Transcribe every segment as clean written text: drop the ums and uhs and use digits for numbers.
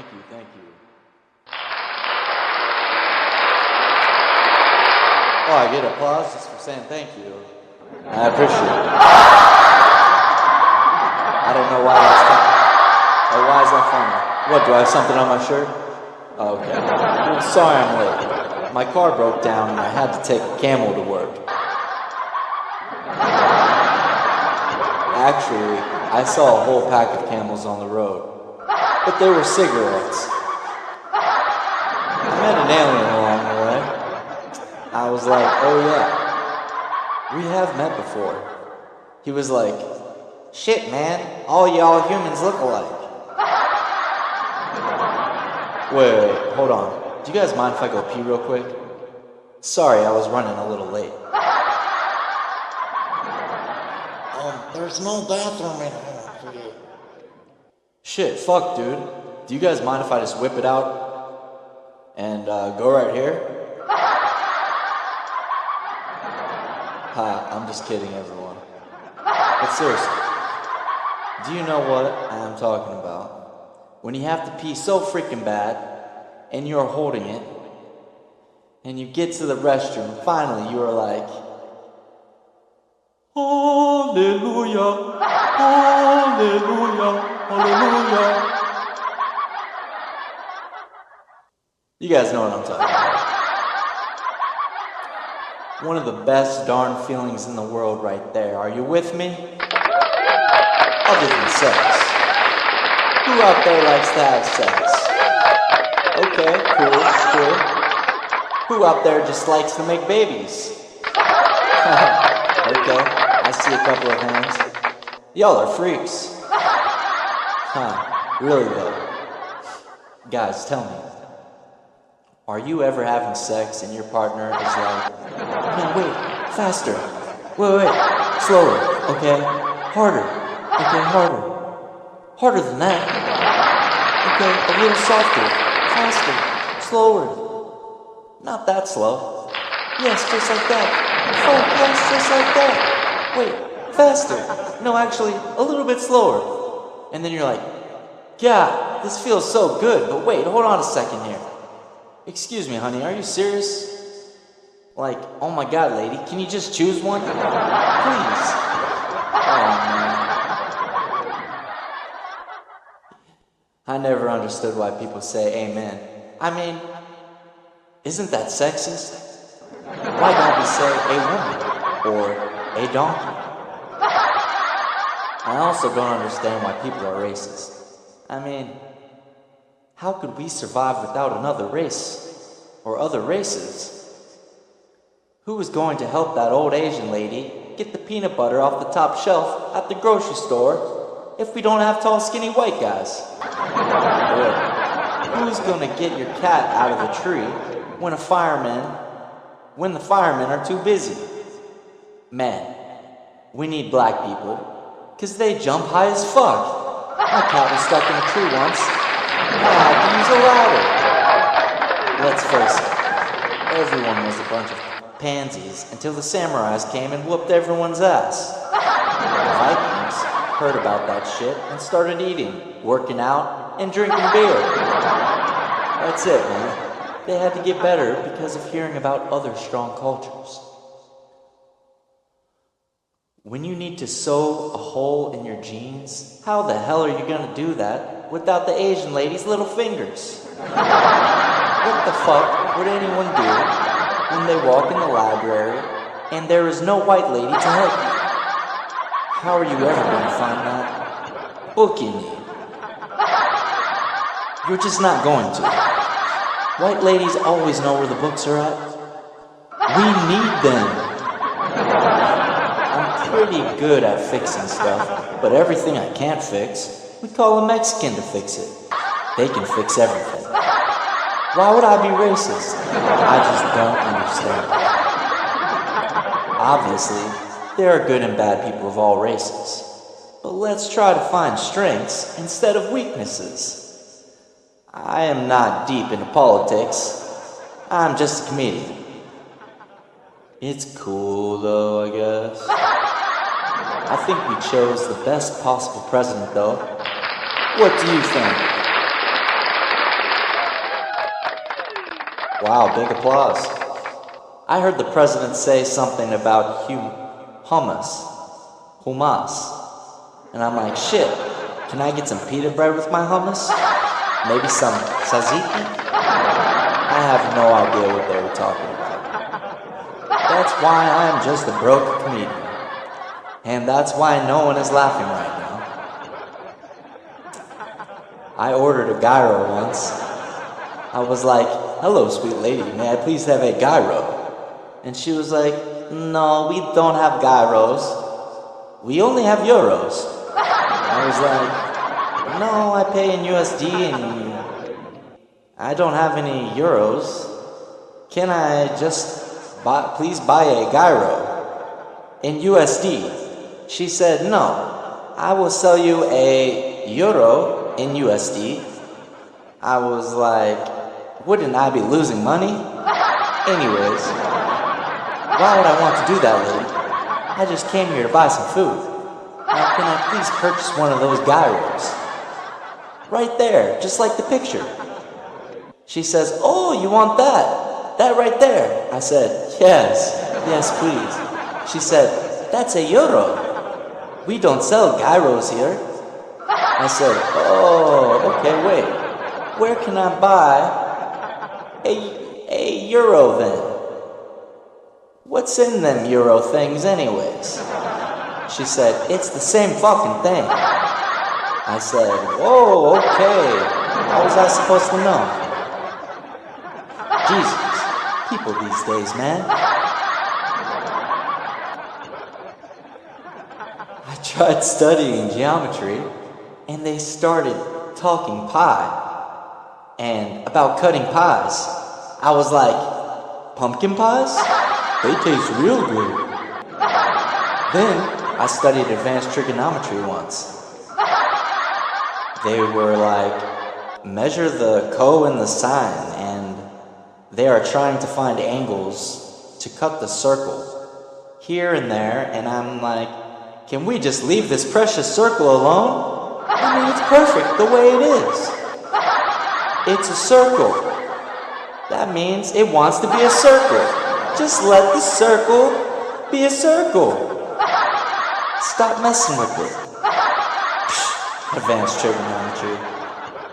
Thank you, thank you. Oh, I get applause just for saying thank you. I appreciate it. I don't know why that's funny. Oh, why is that funny? What, do I have something on my shirt? Oh, okay. Well, sorry I'm late. My car broke down and I had to take a camel to work. Actually, I saw a whole pack of camels on the road. But they were cigarettes. I met an alien along the way. I was like, oh yeah, we have met before. He was like, shit man, all y'all humans look alike. Wait, hold on. Do you guys mind if I go pee real quick? Sorry, I was running a little late. There's no bathroom in here for you. Shit, fuck dude. Do you guys mind if I just whip it out and go right here? Hi, I'm just kidding everyone. But seriously, do you know what I'm talking about? When you have to pee so freaking bad, and you're holding it, and you get to the restroom, finally you are like, Hallelujah, Hallelujah, Hallelujah. You guys know what I'm talking about. One of the best darn feelings in the world right there. Are you with me? Other than sex. Who out there likes to have sex? Okay, cool. Who out there just likes to make babies? Okay, I see a couple of hands. Y'all are freaks. Really though. Guys, tell me. Are you ever having sex and your partner is like, no, wait, faster. Wait, slower, okay? Harder, okay, harder. Harder than that. Okay, a little softer, faster, slower. Not that slow. Yes, just like that. Fuck, yes, just like that. Wait, faster. No, actually, a little bit slower. And then you're like, God, this feels so good, but wait, hold on a second here. Excuse me, honey, are you serious? Like, oh my God, lady, can you just choose one? Please. Oh, man. I never understood why people say amen. I mean, isn't that sexist? Why don't we say a woman or a donkey? I also don't understand why people are racist. I mean, how could we survive without another race or other races? Who is going to help that old Asian lady get the peanut butter off the top shelf at the grocery store if we don't have tall, skinny white guys? Or who's going to get your cat out of the tree when the firemen are too busy? Man, we need black people, because they jump high as fuck. My cat was stuck in a tree once. I had to use a ladder. Let's face it, everyone was a bunch of pansies until the samurais came and whooped everyone's ass. The Vikings heard about that shit and started eating, working out, and drinking beer. That's it, man. They had to get better because of hearing about other strong cultures. When you need to sew a hole in your jeans, how the hell are you gonna do that without the Asian lady's little fingers? What the fuck would anyone do when they walk in the library and there is no white lady to help you? How are you ever gonna find that book you need? You're just not going to. White ladies always know where the books are at. We need them. I'm pretty good at fixing stuff, but everything I can't fix, we call a Mexican to fix it. They can fix everything. Why would I be racist? I just don't understand. Obviously, there are good and bad people of all races. But let's try to find strengths instead of weaknesses. I am not deep into politics. I'm just a comedian. It's cool though, I guess. I think we chose the best possible president though. What do you think? Wow, big applause. I heard the president say something about hummus. And I'm like, shit, can I get some pita bread with my hummus? Maybe some tzatziki? I have no idea what they were talking about. That's why I'm just a broke comedian. And that's why no one is laughing right now. I ordered a gyro once. I was like, hello, sweet lady, may I please have a gyro? And she was like, no, we don't have gyros. We only have euros. I was like, no, I pay in USD and I don't have any euros. Can I just please buy a gyro in USD? She said, no, I will sell you a euro in USD. I was like, wouldn't I be losing money? Anyways, why would I want to do that, lady? I just came here to buy some food. Now, can I please purchase one of those gyros? Right there, just like the picture. She says, oh, you want that? That right there. I said, yes, please. She said, that's a euro. We don't sell gyros here. I said, oh, okay, wait. Where can I buy a euro then? What's in them euro things anyways? She said, it's the same fucking thing. I said, whoa, okay. How was I supposed to know? Jesus, people these days, man. I tried studying geometry, and they started talking pie, and about cutting pies. I was like, pumpkin pies? They taste real good. Then I studied advanced trigonometry once. They were like, measure the co and the sine, and they are trying to find angles to cut the circle here and there, and I'm like, can we just leave this precious circle alone? I mean, it's perfect the way it is. It's a circle. That means it wants to be a circle. Just let the circle be a circle. Stop messing with it. Advanced trigonometry.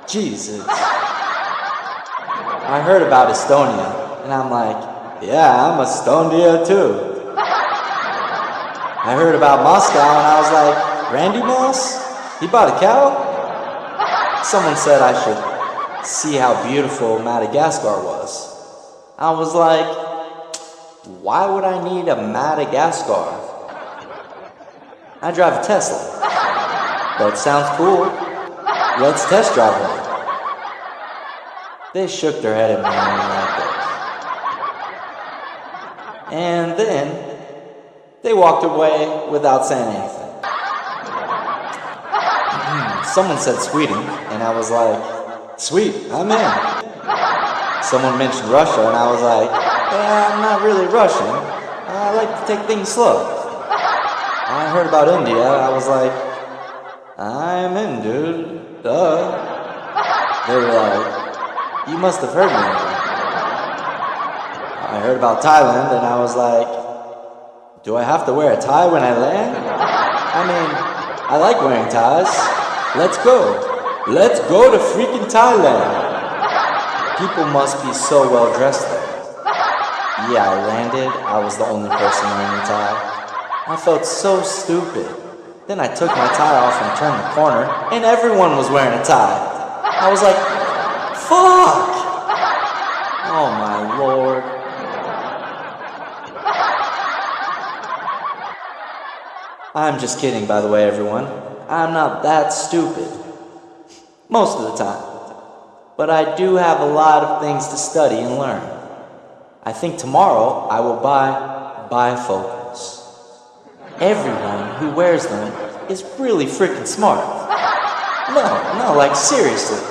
Jesus. I heard about Estonia, and I'm like, yeah, I'm Estonia too. I heard about Moscow, and I was like, Randy Moss? He bought a cow? Someone said I should see how beautiful Madagascar was. I was like, why would I need a Madagascar? I drive a Tesla. That sounds cool. Let's test drive one. They shook their head at me like this. And then they walked away without saying anything. Someone said Sweden, and I was like, sweet, I'm in. Someone mentioned Russia, and I was like, yeah, I'm not really Russian. I like to take things slow. I heard about India. I was like, I'm in, dude. Duh. They were like, you must have heard me. I heard about Thailand, and I was like, do I have to wear a tie when I land? I mean, I like wearing ties. Let's go. Let's go to freaking Thailand. People must be so well dressed there. Yeah, I landed. I was the only person wearing a tie. I felt so stupid. Then I took my tie off and turned the corner, and everyone was wearing a tie. I was like, fuck! Oh my lord. I'm just kidding, by the way, everyone. I'm not that stupid. Most of the time. But I do have a lot of things to study and learn. I think tomorrow I will buy bifocals. Everyone who wears them is really freaking smart. No, like seriously.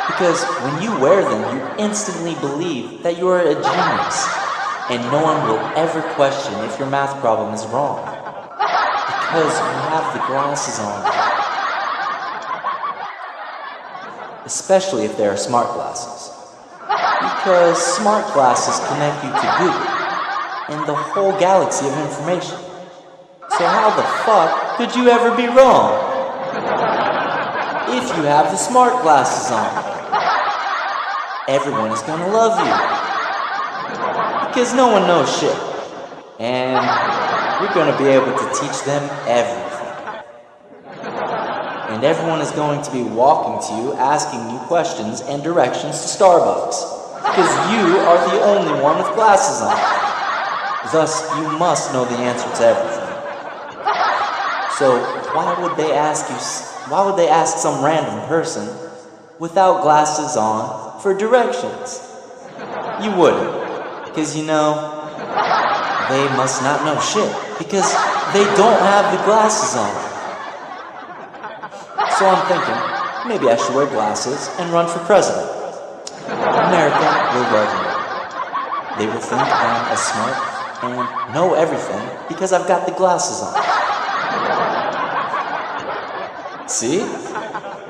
Because when you wear them, you instantly believe that you are a genius. And no one will ever question if your math problem is wrong. Because you have the glasses on. Especially if they are smart glasses. You Because smart glasses connect you to Google and the whole galaxy of information. So how the fuck could you ever be wrong? If you have the smart glasses on, everyone is gonna love you. Because no one knows shit. And you're gonna be able to teach them everything. And everyone is going to be walking to you, asking you questions and directions to Starbucks. Because you are the only one with glasses on. Thus, you must know the answer to everything. So, why would they ask some random person without glasses on for directions? You wouldn't. Because you know, they must not know shit. Because they don't have the glasses on. So I'm thinking, maybe I should wear glasses and run for president. America will love me. They will think I'm as smart and know everything because I've got the glasses on. See?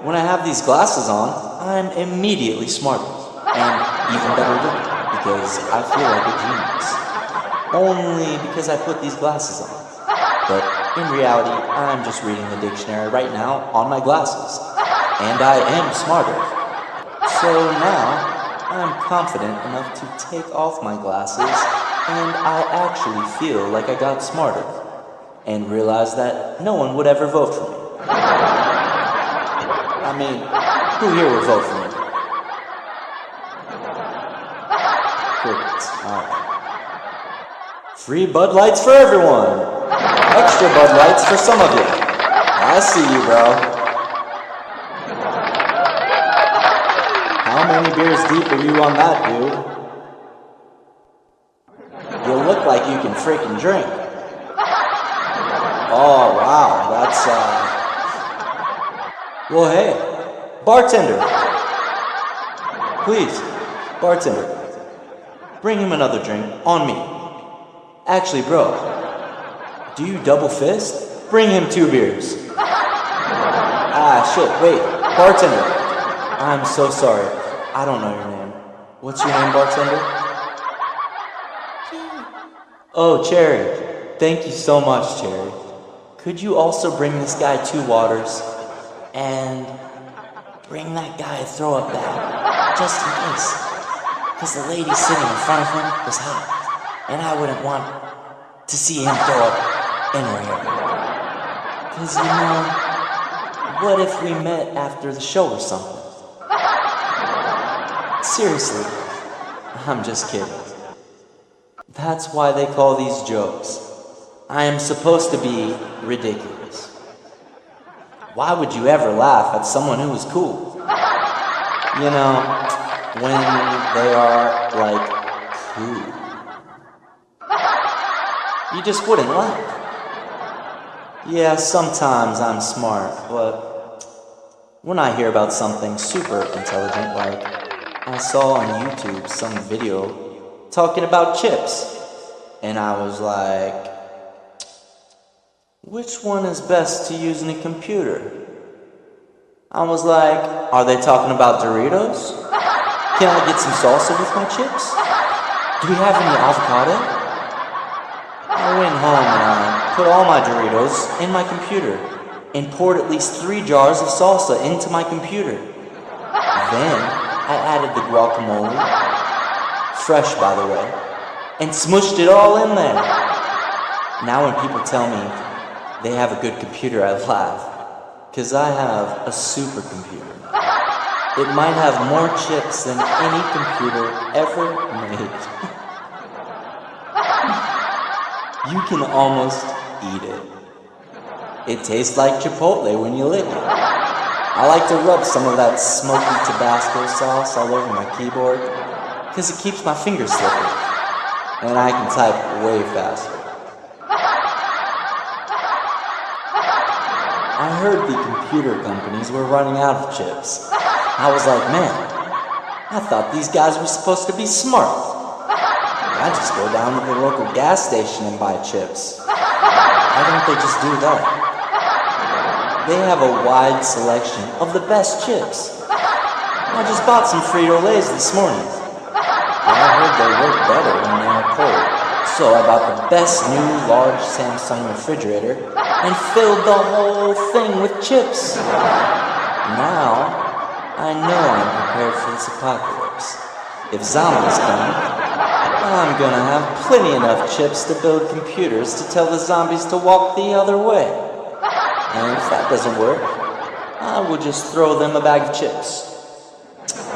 When I have these glasses on, I'm immediately smarter and even better looking because I feel like a genius. Only because I put these glasses on. But in reality, I'm just reading the dictionary right now on my glasses. And I am smarter. So now, I'm confident enough to take off my glasses and I actually feel like I got smarter. And realize that no one would ever vote for me. I mean, who here would vote for me? Crickets. Alright. Free Bud Lights for everyone! Extra Bud Lights for some of you. I see you, bro. How many beers deep are you on that, dude? You look like you can freaking drink. Oh, wow, that's, Well, hey, bartender. Please, bartender. Bring him another drink, on me. Actually, bro, do you double fist? Bring him 2 beers. Ah, shit, wait, bartender. I'm so sorry, I don't know your name. What's your name, bartender? Oh, Cherry. Thank you so much, Cherry. Could you also bring this guy 2 waters? And bring that guy a throw-up bag, just in case. Because the lady sitting in front of him is hot, and I wouldn't want to see him throw up in her hair. Because, you know, what if we met after the show or something? Seriously, I'm just kidding. That's why they call these jokes. I am supposed to be ridiculous. Why would you ever laugh at someone who is cool? You know, when they are, like, cool. You just wouldn't laugh. Yeah, sometimes I'm smart, but when I hear about something super intelligent, like I saw on YouTube some video talking about chips, and I was like, which one is best to use in a computer? I was like, are they talking about Doritos? Can I get some salsa with my chips? Do we have any avocado? I went home and I put all my Doritos in my computer and poured at least 3 jars of salsa into my computer. Then I added the guacamole, fresh by the way, and smushed it all in there. Now when people tell me they have a good computer, I laugh, because I have a supercomputer. It might have more chips than any computer ever made. You can almost eat it. It tastes like Chipotle when you lick it. I like to rub some of that smoky Tabasco sauce all over my keyboard, because it keeps my fingers slippery, and I can type way faster. I heard the computer companies were running out of chips. I was like, man, I thought these guys were supposed to be smart. I just go down to the local gas station and buy chips. Why don't they just do that? They have a wide selection of the best chips. I just bought some Frito-Lays this morning. I heard they work better when they are cold. So I bought the best new large Samsung refrigerator and filled the whole thing with chips. Now, I know I'm prepared for this apocalypse. If zombies come, I'm gonna have plenty enough chips to build computers to tell the zombies to walk the other way. And if that doesn't work, I will just throw them a bag of chips.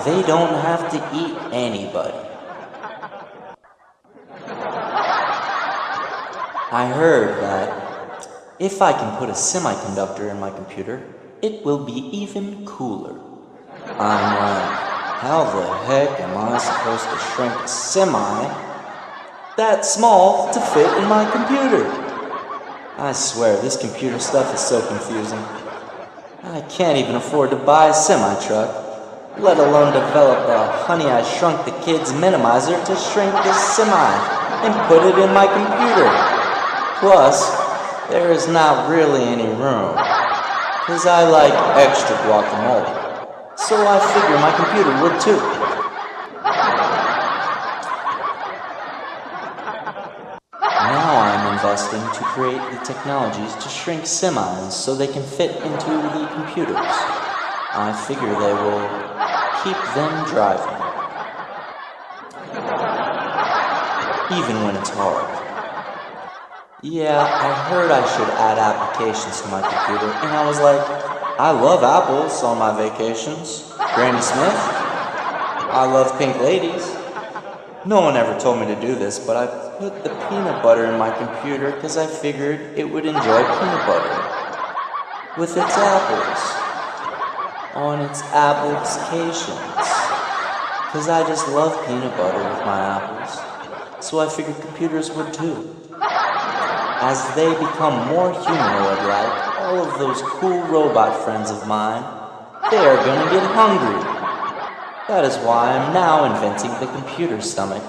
They don't have to eat anybody. I heard that if I can put a semiconductor in my computer, it will be even cooler. I'm like, how the heck am I supposed to shrink a semi that small to fit in my computer? I swear, this computer stuff is so confusing. I can't even afford to buy a semi-truck, let alone develop a Honey I Shrunk the Kids minimizer to shrink this semi and put it in my computer. Plus, there is not really any room, because I like extra guacamole. So I figure my computer would too. Now I'm investing to create the technologies to shrink semis so they can fit into the computers. I figure they will keep them driving. Even when it's hard. Yeah, I heard I should add applications to my computer, and I was like, I love apples on my vacations. Granny Smith. I love pink ladies. No one ever told me to do this, but I put the peanut butter in my computer because I figured it would enjoy peanut butter with its apples on its applications. Because I just love peanut butter with my apples. So I figured computers would too. As they become more humanoid-like, all of those cool robot friends of mine, they are gonna get hungry. That is why I'm now inventing the computer stomach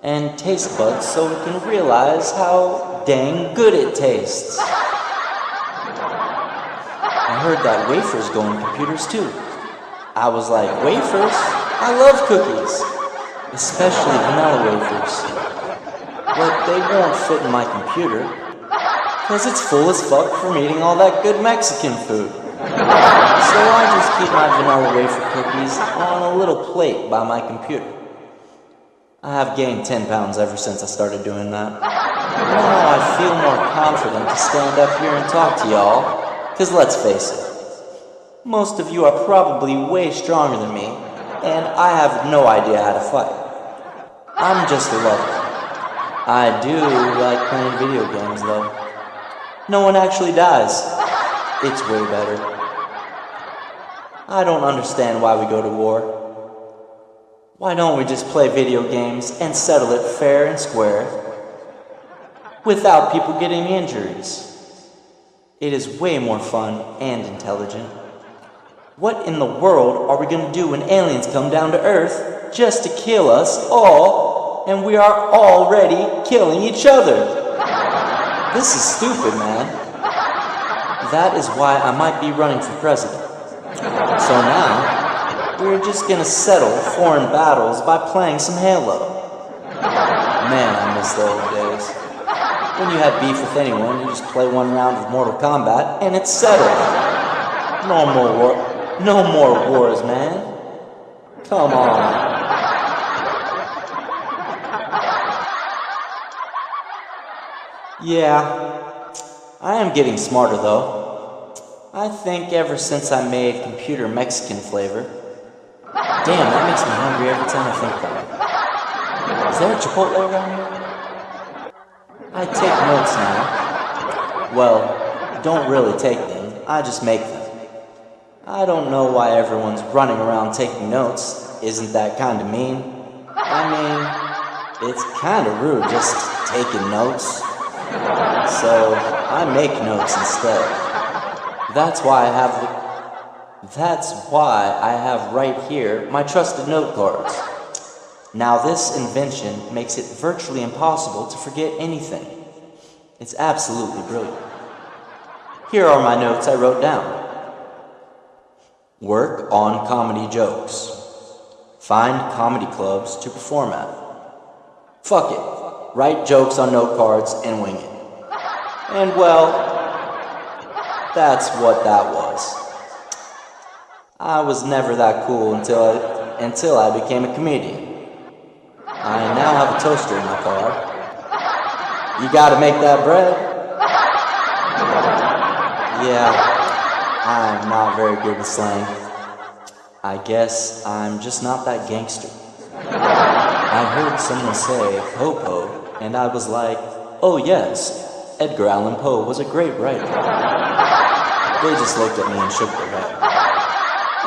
and taste buds so it can realize how dang good it tastes. I heard that wafers go in computers too. I was like, wafers? I love cookies, especially vanilla wafers. But they won't fit in my computer, because it's full as fuck from eating all that good Mexican food. So I just keep my vanilla wafer cookies on a little plate by my computer. I have gained 10 pounds ever since I started doing that. Now I feel more confident to stand up here and talk to y'all, because let's face it, most of you are probably way stronger than me, and I have no idea how to fight. I'm just a lover. I do like playing video games though. No one actually dies. It's way better. I don't understand why we go to war. Why don't we just play video games and settle it fair and square without people getting injuries? It is way more fun and intelligent. What in the world are we going to do when aliens come down to Earth just to kill us all? And we are already killing each other. This is stupid, man. That is why I might be running for president. So now, we're just gonna settle foreign battles by playing some Halo. Man, I miss the old days. When you have beef with anyone, you just play one round of Mortal Kombat and it's settled. No more wars, man. Come on. Yeah, I am getting smarter though. I think ever since I made computer Mexican flavor. Damn, that makes me hungry every time I think about it. Is there a Chipotle around here? I take notes now. Well, don't really take them, I just make them. I don't know why everyone's running around taking notes. Isn't that kind of mean? I mean, it's kind of rude just taking notes. So I make notes instead. That's why I have right here my trusted note cards. Now this invention makes it virtually impossible to forget anything. It's absolutely brilliant. Here are my notes I wrote down. Work on comedy jokes. Find comedy clubs to perform at. Fuck it. Write jokes on note cards and wing it. And well, that's what that was. I was never that cool until I became a comedian. I now have a toaster in my car. You gotta make that bread. Yeah, I'm not very good with slang. I guess I'm just not that gangster. I heard someone say po-po, and I was like, oh yes, Edgar Allan Poe was a great writer. They just looked at me and shook their head.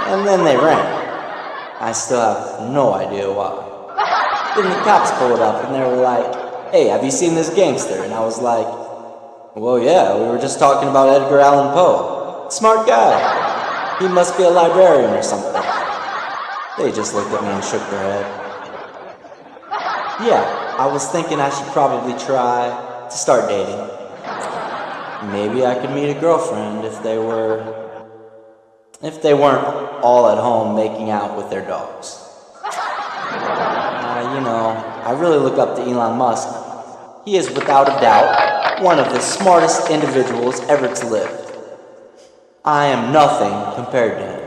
And then they ran. I still have no idea why. Then the cops pulled up and they were like, hey, have you seen this gangster? And I was like, well, yeah, we were just talking about Edgar Allan Poe. Smart guy. He must be a librarian or something. They just looked at me and shook their head. Yeah, I was thinking I should probably try to start dating. Maybe I could meet a girlfriend if they weren't all at home making out with their dogs. I really look up to Elon Musk. He is without a doubt one of the smartest individuals ever to live. I am nothing compared to him.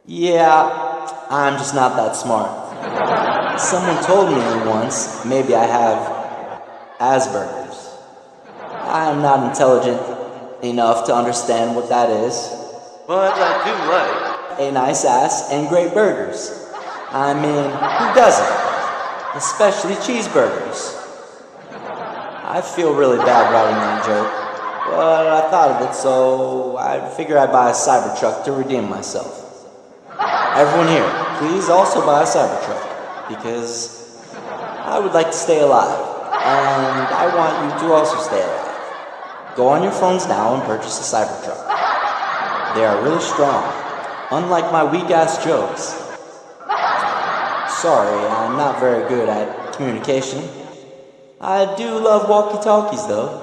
Yeah, I'm just not that smart. Someone told me once maybe I have Asperger's. I am not intelligent enough to understand what that is. But I do like a nice ass and great burgers. I mean, who doesn't? Especially cheeseburgers. I feel really bad writing that joke, but I thought of it, so I figured I'd buy a Cybertruck to redeem myself. Everyone here, please also buy a Cybertruck, because I would like to stay alive, and I want you to also stay alive. Go on your phones now and purchase a Cybertruck. They are really strong, unlike my weak-ass jokes. Sorry, I'm not very good at communication. I do love walkie-talkies, though,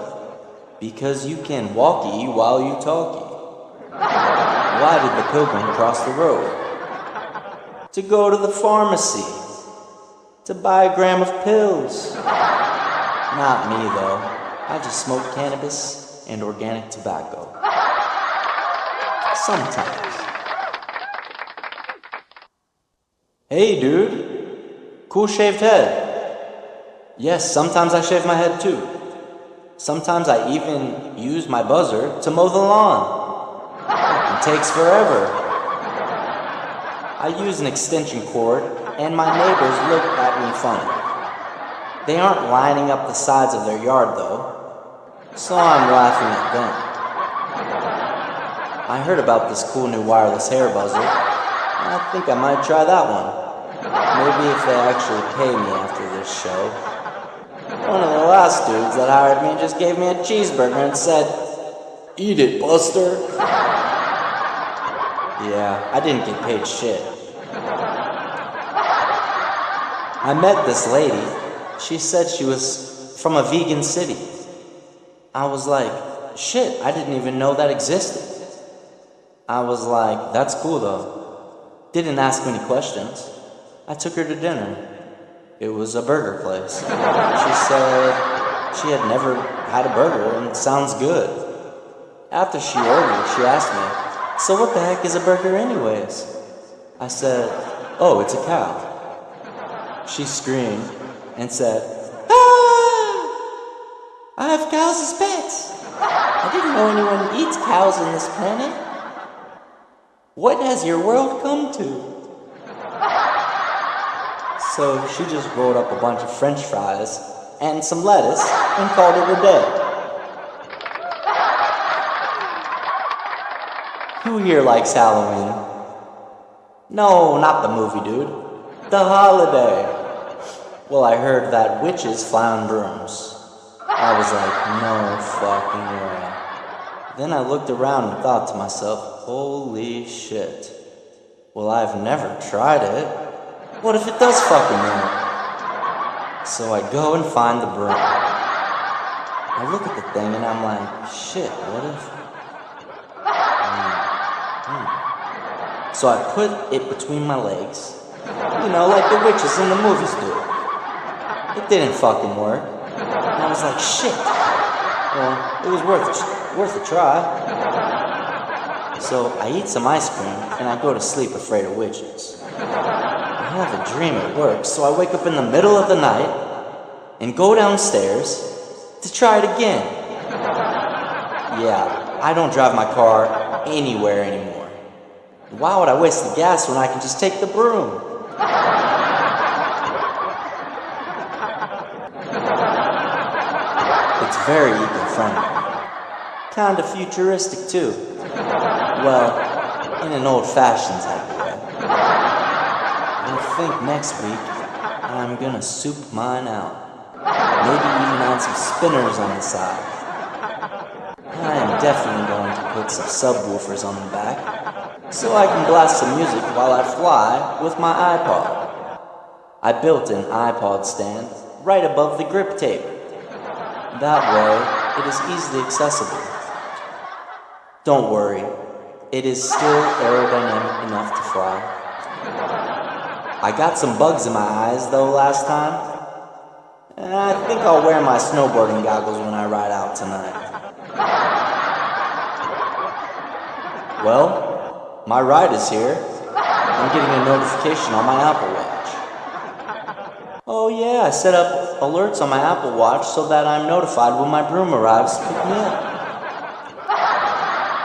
because you can walkie while you talkie. Why did the pilgrim cross the road? To go to the pharmacy. To buy a gram of pills. Not me, though. I just smoke cannabis and organic tobacco. Sometimes. Hey, dude. Cool shaved head. Yes, sometimes I shave my head too. Sometimes I even use my buzzer to mow the lawn. It takes forever. I use an extension cord, and my neighbors look at me funny. They aren't lining up the sides of their yard though, so I'm laughing at them. I heard about this cool new wireless hair buzzer. I think I might try that one. Maybe if they actually pay me after this show. One of the last dudes that hired me just gave me a cheeseburger and said, "Eat it, Buster." Yeah, I didn't get paid shit. I met this lady. She said she was from a vegan city. I was like, shit, I didn't even know that existed. I was like, that's cool though. Didn't ask many questions. I took her to dinner. It was a burger place. She said she had never had a burger and it sounds good. After she ordered, she asked me, so what the heck is a burger anyways? I said, oh, it's a cow. She screamed and said, ah! I have cows as pets. I didn't know anyone eats cows on this planet. What has your world come to? So she just rolled up a bunch of French fries and some lettuce and called it a day. Who here likes Halloween? No, not the movie, dude. The holiday. Well, I heard that witches fly on brooms. I was like, no fucking way. Then I looked around and thought to myself, holy shit. Well, I've never tried it. What if it does fucking work? So I go and find the broom. I look at the thing and I'm like, shit, what if... So I put it between my legs You know, like the witches in the movies do. It didn't fucking work. And I was like, shit. Well, it was worth a try. So I eat some ice cream and I go to sleep afraid of witches. I have a dream it works, so I wake up in the middle of the night and go downstairs to try it again. Yeah, I don't drive my car anywhere anymore. Why would I waste the gas when I can just take the broom? It's very eco-friendly. Kinda futuristic too. Well, in an old-fashioned type of way. I think next week I'm gonna soup mine out. Maybe even add some spinners on the side. I am definitely going to put some subwoofers on the back so I can blast some music while I fly with my iPod. I built an iPod stand right above the grip tape. That way, it is easily accessible. Don't worry, it is still aerodynamic enough to fly. I got some bugs in my eyes though last time. And I think I'll wear my snowboarding goggles when I ride out tonight. Well, my ride is here. I'm getting a notification on my Apple Watch. Oh yeah, I set up alerts on my Apple Watch so that I'm notified when my broom arrives to pick me up.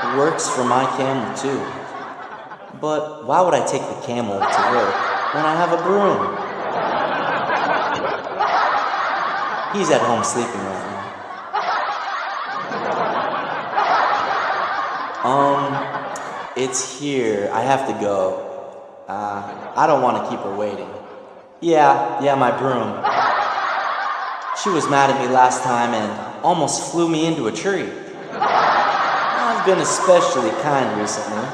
It works for my camel too. But why would I take the camel to work when I have a broom? He's at home sleeping right now. It's here. I have to go. I don't want to keep her waiting. Yeah, my broom. She was mad at me last time and almost flew me into a tree. I've been especially kind recently.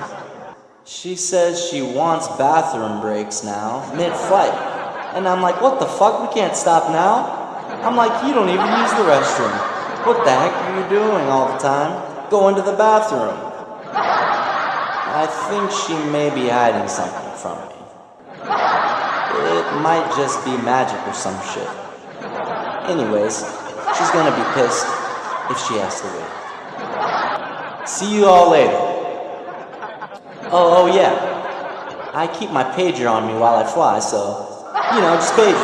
She says she wants bathroom breaks now, mid-flight. And I'm like, what the fuck? We can't stop now. I'm like, you don't even use the restroom. What the heck are you doing all the time? Going to the bathroom. I think she may be hiding something from me. It might just be magic or some shit. Anyways, she's gonna be pissed if she has to wait. See you all later. Oh yeah. I keep my pager on me while I fly, so, just page me.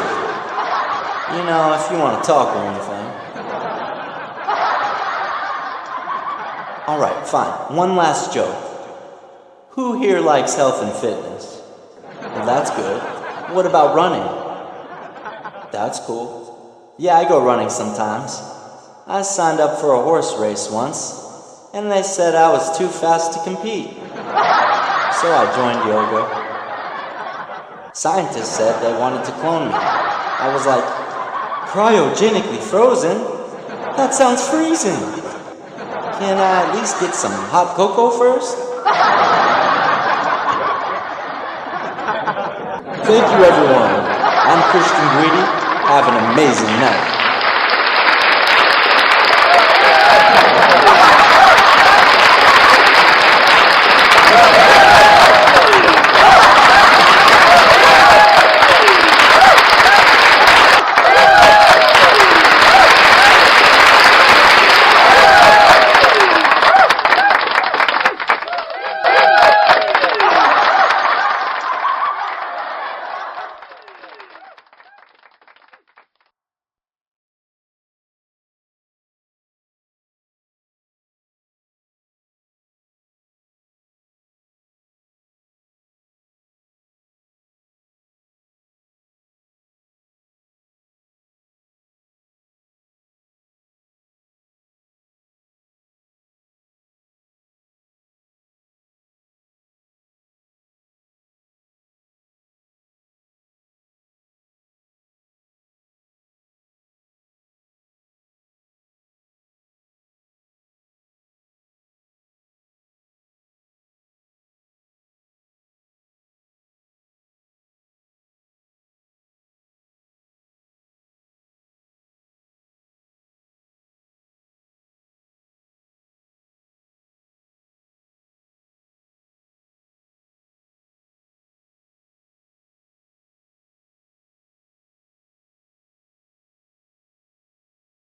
If you want to talk or anything. Alright, fine. One last joke. Who here likes health and fitness? Well, that's good. What about running? That's cool. Yeah, I go running sometimes. I signed up for a horse race once, and they said I was too fast to compete. So I joined yoga. Scientists said they wanted to clone me. I was like, cryogenically frozen? That sounds freezing. Can I at least get some hot cocoa first? Thank you everyone. I'm Guidi. Have an amazing night.